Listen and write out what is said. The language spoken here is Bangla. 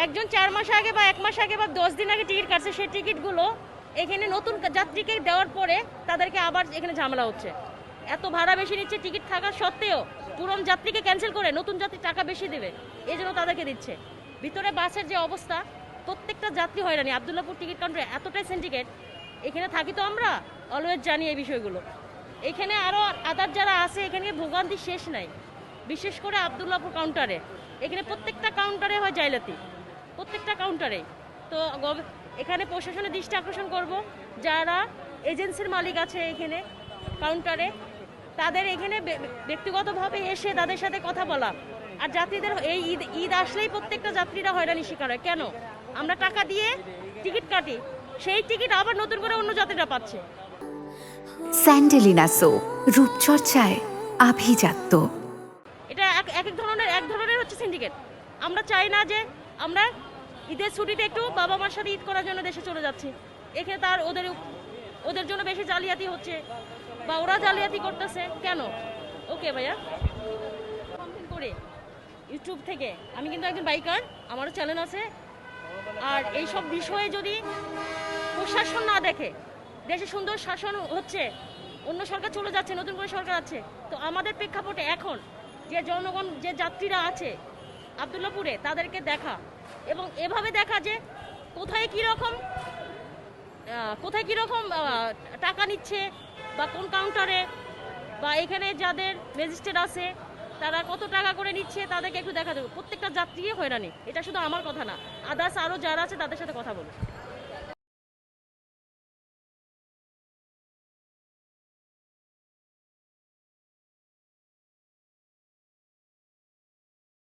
একজন 4 মাস আগে বা 1 মাস আগে বা 10 দিন আগে টিকিট কাটছে, সেই টিকিটগুলো এখানে নতুন যাত্রীকে দেওয়ার পরে তাদেরকে আবার এখানে ঝামেলা হচ্ছে। এত ভাড়া বেশি নিচ্ছে টিকিট থাকা সত্ত্বেও, পুরনো যাত্রীকে ক্যান্সেল করে নতুন যাত্রী টাকা বেশি দেবে, এই জন্য তাদেরকে দিচ্ছে। ভিতরে বাসের যে অবস্থা, প্রত্যেকটা যাত্রী হয়রানি। আবদুল্লাপুর টিকিট কাউন্টারে এতটাই সিন্ডিকেট, এখানে থাকি তো আমরা অলওয়েজ জানি এই বিষয়গুলো। এখানে আরও আদার যারা আছে, এখানে ভোগান্তি শেষ নাই। বিশেষ করে আবদুল্লাপুর কাউন্টারে, এখানে প্রত্যেকটা কাউন্টারে হয় জাইলাতি, প্রত্যেকটা কাউন্টারে। তো এখানে প্রশাসনের দৃষ্টি আকর্ষণ করব, যারা এজেন্সির মালিক আছে এখানে কাউন্টারে, তাদের এখানে ব্যক্তিগতভাবে এসে তাদের সাথে কথা বলা। আর যাত্রীদের এই ঈদ আসলেই প্রত্যেকটা যাত্রীরা হয়রানির শিকার হয়। কেন? আমরা টাকা দিয়ে টিকিট কাটি, সেই টিকিট আবার নতুন করে অন্য যাত্রীরা পাচ্ছে। স্যান্ডেলিনা সো, রূপচর্চায় আভিজাত্য। এটা এক ধরনের হচ্ছে সিন্ডিকেট। আমরা চাই না যে আমরা ঈদের ছুটিতে একটু বাবা মার সাথে ঈদ করার জন্য দেশে চলে যাচ্ছি, এখানে তার ওদের জন্য বেশি জালিয়াতি হচ্ছে বা ওরা জালিয়াতি করতেছে। কেন? ওকে ভাইয়া, কমপ্লেন করে ইউটিউব থেকে, আমি কিন্তু একজন বাইকার, আমারও চ্যানেল আছে। আর এই সব বিষয়ে যদি প্রশাসন না দেখে, দেশে সুন্দর শাসন হচ্ছে, অন্য সরকার চলে যাচ্ছে, নতুন করে সরকার আছে, তো আমাদের প্রেক্ষাপটে এখন যে জনগণ, যে যাত্রীরা আছে আবদুল্লাপুরে, তাদেরকে দেখা এবং এভাবে দেখা যে কোথায় কীরকম টাকা নিচ্ছে বা কোন কাউন্টারে, বা এখানে যাদের রেজিস্টার আছে তারা কত টাকা করে নিচ্ছে, তাদেরকে একটু দেখা দেবো। প্রত্যেকটা যাত্রী হয়রানি, এটা শুধু আমার কথা না, আদার্স আরও যারা আছে তাদের সাথে কথা বলবো।